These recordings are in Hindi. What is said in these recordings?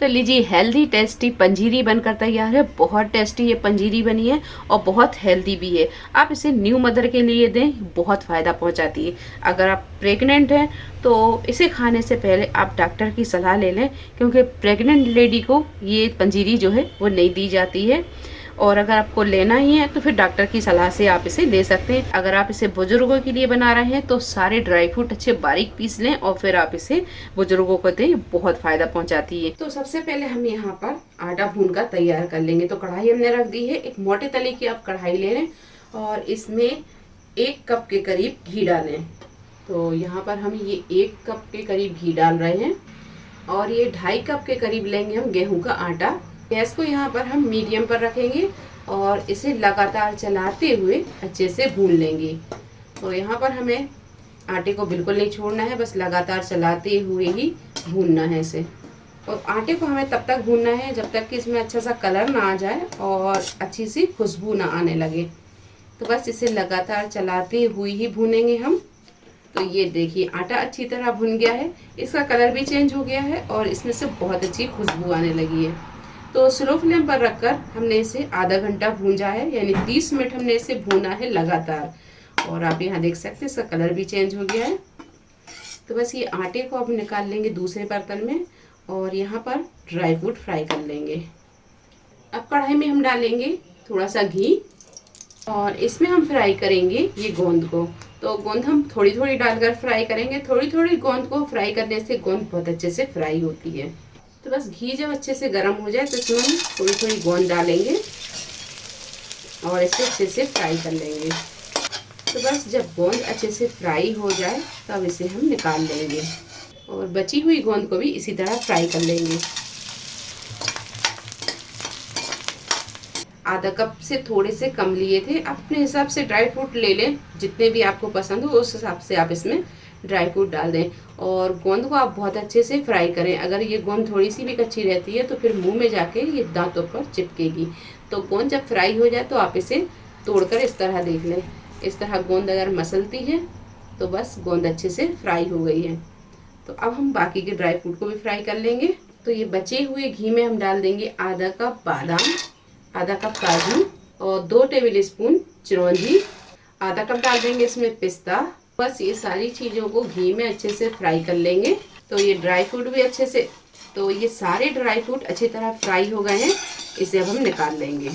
तो लीजिए हेल्दी टेस्टी पंजीरी बनकर तैयार है। बहुत टेस्टी ये पंजीरी बनी है और बहुत हेल्दी भी है। आप इसे न्यू मदर के लिए दें, बहुत फ़ायदा पहुंचाती है। अगर आप प्रेग्नेंट हैं तो इसे खाने से पहले आप डॉक्टर की सलाह ले लें, क्योंकि प्रेग्नेंट लेडी को ये पंजीरी जो है वो नहीं दी जाती है। और अगर आपको लेना ही है तो फिर डॉक्टर की सलाह से आप इसे ले सकते हैं। अगर आप इसे बुजुर्गों के लिए बना रहे हैं तो सारे ड्राई फ्रूट अच्छे बारीक पीस लें और फिर आप इसे बुजुर्गों को दें, बहुत फायदा पहुंचाती है। तो सबसे पहले हम यहाँ पर आटा भून कर तैयार कर लेंगे। तो कढ़ाई हमने रख दी है, एक मोटे तले की आप कढ़ाई ले लें और इसमें 1 कप के करीब घी डालें। तो यहाँ पर हम ये 1 कप के करीब घी डाल रहे हैं और ये 2.5 कप के करीब लेंगे हम गेहूं का आटा। गैस को यहाँ पर हम मीडियम पर रखेंगे और इसे लगातार चलाते हुए अच्छे से भून लेंगे। तो यहाँ पर हमें आटे को बिल्कुल नहीं छोड़ना है, बस लगातार चलाते हुए ही भूनना है इसे। और आटे को हमें तब तक भूनना है जब तक कि इसमें अच्छा सा कलर ना आ जाए और अच्छी सी खुशबू ना आने लगे। तो बस इसे लगातार चलाते हुए ही भूनेंगे हम। तो ये देखिए आटा अच्छी तरह भुन गया है, इसका कलर भी चेंज हो गया है और इसमें से बहुत अच्छी खुशबू आने लगी है। तो स्लो फ्लेम पर रखकर हमने इसे आधा घंटा भूंजा है, यानी 30 मिनट हमने इसे भूना है लगातार। और आप यहाँ देख सकते हैं इसका कलर भी चेंज हो गया है। तो बस ये आटे को अब निकाल लेंगे दूसरे बर्तन में और यहाँ पर ड्राई फ्रूट फ्राई कर लेंगे। अब कढ़ाई में हम डालेंगे थोड़ा सा घी और इसमें हम फ्राई करेंगे ये गोंद को। तो गोंद हम थोड़ी थोड़ी डालकर फ्राई करेंगे। थोड़ी थोड़ी गोंद को फ्राई करने से गोंद बहुत अच्छे से फ्राई होती है। तो बस घी जब अच्छे से गर्म हो जाए तो इसमें हम थोड़ी थोड़ी गोंद डालेंगे और इसे अच्छे से फ्राई कर लेंगे। तो बस जब गोंद अच्छे से फ्राई हो जाए तब इसे हम निकाल लेंगे और बची हुई गोंद को भी इसी तरह फ्राई कर लेंगे। आधा कप से थोड़े से कम लिए थे, अपने हिसाब से ड्राई फ्रूट ले लें, जितने भी आपको पसंद हो उस हिसाब से आप इसमें ड्राई फ्रूट डाल दें। और गोंद को आप बहुत अच्छे से फ्राई करें। अगर ये गोंद थोड़ी सी भी कच्ची रहती है तो फिर मुंह में जाके ये दांतों पर चिपकेगी। तो गोंद जब फ्राई हो जाए तो आप इसे तोड़कर इस तरह देख लें। इस तरह गोंद अगर मसलती है तो बस गोंद अच्छे से फ्राई हो गई है। तो अब हम बाकी के ड्राई फ्रूट को भी फ्राई कर लेंगे। तो ये बचे हुए घी में हम डाल देंगे आधा कप बादाम, आधा कप काजू और 2 टेबल स्पून चिरौंजी, आधा कप डाल देंगे इसमें पिस्ता। बस ये सारी चीज़ों को घी में अच्छे से फ्राई कर लेंगे। तो ये ड्राई फ्रूट भी अच्छे से, तो ये सारे ड्राई फ्रूट अच्छी तरह फ्राई हो गए हैं, इसे अब हम निकाल लेंगे।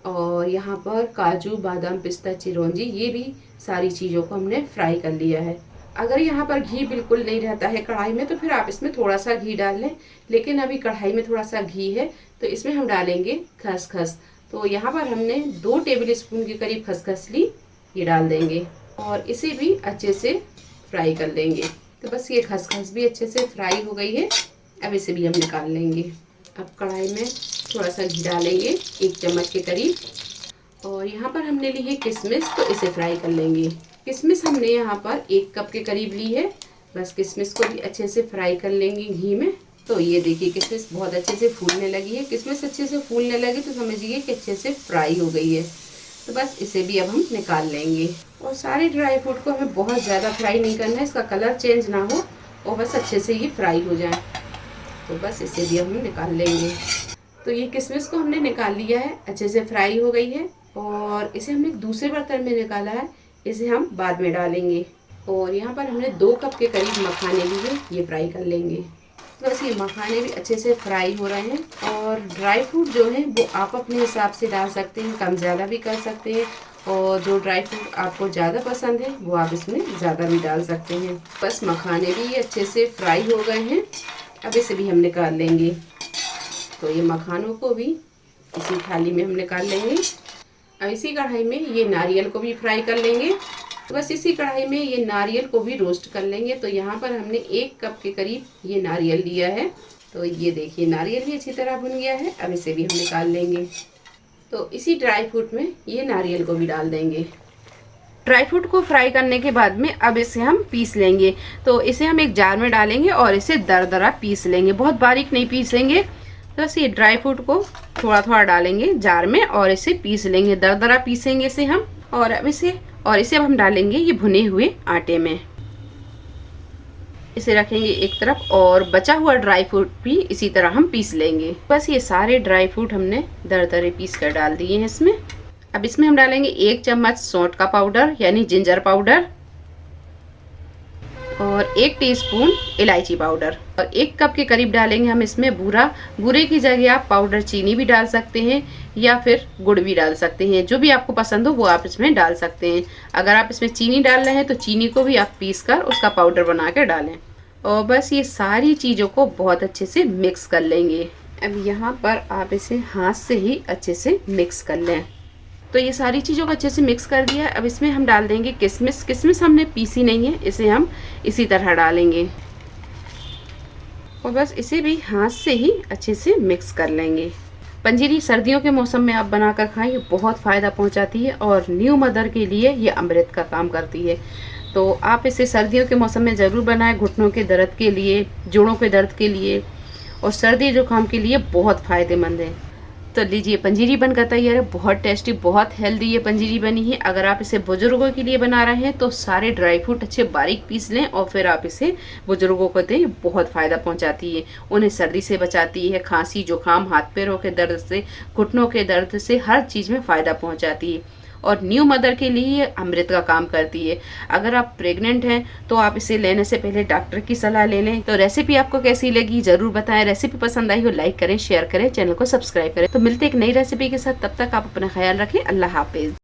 और यहाँ पर काजू बादाम पिस्ता चिरौंजी ये भी सारी चीज़ों को हमने फ्राई कर लिया है। अगर यहाँ पर घी बिल्कुल नहीं रहता है कढ़ाई में तो फिर आप इसमें थोड़ा सा घी डाल लें, लेकिन अभी कढ़ाई में थोड़ा सा घी है तो इसमें हम डालेंगे खसखस। तो यहाँ पर हमने 2 टेबल स्पून के करीब खसखस ली, ये डाल देंगे और इसे भी अच्छे से फ्राई कर लेंगे। तो बस ये खसखस भी अच्छे से फ्राई हो गई है, अब इसे भी हम निकाल लेंगे। अब कढ़ाई में थोड़ा सा घी डालेंगे 1 चम्मच के करीब और यहाँ पर हमने ली है किशमिश, तो इसे फ्राई कर लेंगे। किशमिश हमने यहाँ पर 1 कप के करीब ली है, बस किशमिश को भी अच्छे से फ्राई कर लेंगे घी में। तो ये देखिए किशमिश बहुत अच्छे से फूलने लगी है। किशमिश अच्छे से फूलने लगी तो समझिए कि अच्छे से फ्राई हो गई है। तो बस इसे भी अब हम निकाल लेंगे। और सारे ड्राई फ्रूट को हमें बहुत ज़्यादा फ्राई नहीं करना है, इसका कलर चेंज ना हो और बस अच्छे से ये फ्राई हो जाए। तो बस इसे भी हम निकाल लेंगे। तो ये किशमिश को हमने निकाल लिया है, अच्छे से फ्राई हो गई है और इसे हमने दूसरे बर्तन में निकाला है, इसे हम बाद में डालेंगे। और यहाँ पर हमने 2 कप के करीब मखाने लिए, ये फ्राई कर लेंगे। तो बस ये मखाने भी अच्छे से फ्राई हो रहे हैं। और ड्राई फ्रूट जो है वो आप अपने हिसाब से डाल सकते हैं, कम ज़्यादा भी कर सकते हैं। और जो ड्राई फ्रूट आपको ज़्यादा पसंद है वो आप इसमें ज़्यादा भी डाल सकते हैं। बस मखाने भी अच्छे से फ्राई हो गए हैं, अब इसे भी हम निकाल लेंगे। तो ये मखानों को भी इसी थाली में हम निकाल लेंगे। अब इसी कढ़ाई में ये नारियल को भी फ्राई कर लेंगे। तो बस इसी कढ़ाई में ये नारियल को भी रोस्ट कर लेंगे। तो यहाँ पर हमने 1 कप के करीब ये नारियल लिया है। तो ये देखिए नारियल भी अच्छी तरह भुन गया है, अब इसे भी हम निकाल लेंगे। तो इसी ड्राई फ्रूट में ये नारियल को भी डाल देंगे। ड्राई फ्रूट को फ्राई करने के बाद में अब इसे हम पीस लेंगे। तो इसे हम एक जार में डालेंगे और इसे दरदरा पीस लेंगे, बहुत बारीक नहीं पीसेंगे। तो बस ये ड्राई फ्रूट को थोड़ा थोड़ा डालेंगे जार में और इसे पीस लेंगे, दरदरा पीसेंगे इसे हम। और अब इसे अब हम डालेंगे ये भुने हुए आटे में। इसे रखेंगे एक तरफ और बचा हुआ ड्राई फ्रूट भी इसी तरह हम पीस लेंगे। बस ये सारे ड्राई फ्रूट हमने दरदरे पीस कर डाल दिए हैं इसमें। अब इसमें हम डालेंगे 1 चम्मच सौंठ का पाउडर यानी जिंजर पाउडर और 1 टीस्पून इलायची पाउडर और 1 कप के करीब डालेंगे हम इसमें बूरा। बूरे की जगह आप पाउडर चीनी भी डाल सकते हैं या फिर गुड़ भी डाल सकते हैं, जो भी आपको पसंद हो वो आप इसमें डाल सकते हैं। अगर आप इसमें चीनी डाल रहे हैं तो चीनी को भी आप पीस कर उसका पाउडर बना कर डालें और बस ये सारी चीज़ों को बहुत अच्छे से मिक्स कर लेंगे। अब यहाँ पर आप इसे हाथ से ही अच्छे से मिक्स कर लें। तो ये सारी चीज़ों को अच्छे से मिक्स कर दिया। अब इसमें हम डाल देंगे किशमिश। किशमिश हमने पीसी नहीं है, इसे हम इसी तरह डालेंगे और बस इसे भी हाथ से ही अच्छे से मिक्स कर लेंगे। पंजीरी सर्दियों के मौसम में आप बनाकर खाएं, ये बहुत फ़ायदा पहुंचाती है और न्यू मदर के लिए ये अमृत का काम करती है। तो आप इसे सर्दियों के मौसम में ज़रूर बनाएं। घुटनों के दर्द के लिए, जोड़ों के दर्द के लिए और सर्दी जुकाम के लिए बहुत फ़ायदेमंद है। तो लीजिए पंजीरी बनकर तैयार है। बहुत टेस्टी, बहुत हेल्दी ये पंजीरी बनी है। अगर आप इसे बुजुर्गों के लिए बना रहे हैं तो सारे ड्राई फ्रूट अच्छे बारीक पीस लें और फिर आप इसे बुजुर्गों को दें। बहुत फ़ायदा पहुंचाती है, उन्हें सर्दी से बचाती है, खांसी जुकाम, हाथ पैरों के दर्द से, घुटनों के दर्द से, हर चीज़ में फ़ायदा पहुँचाती है और न्यू मदर के लिए ये अमृत का काम करती है। अगर आप प्रेग्नेंट हैं तो आप इसे लेने से पहले डॉक्टर की सलाह ले लें। तो रेसिपी आपको कैसी लगी ज़रूर बताएं। रेसिपी पसंद आई हो लाइक करें, शेयर करें, चैनल को सब्सक्राइब करें। तो मिलते एक नई रेसिपी के साथ, तब तक आप अपना ख्याल रखें। अल्लाह हाफिज़।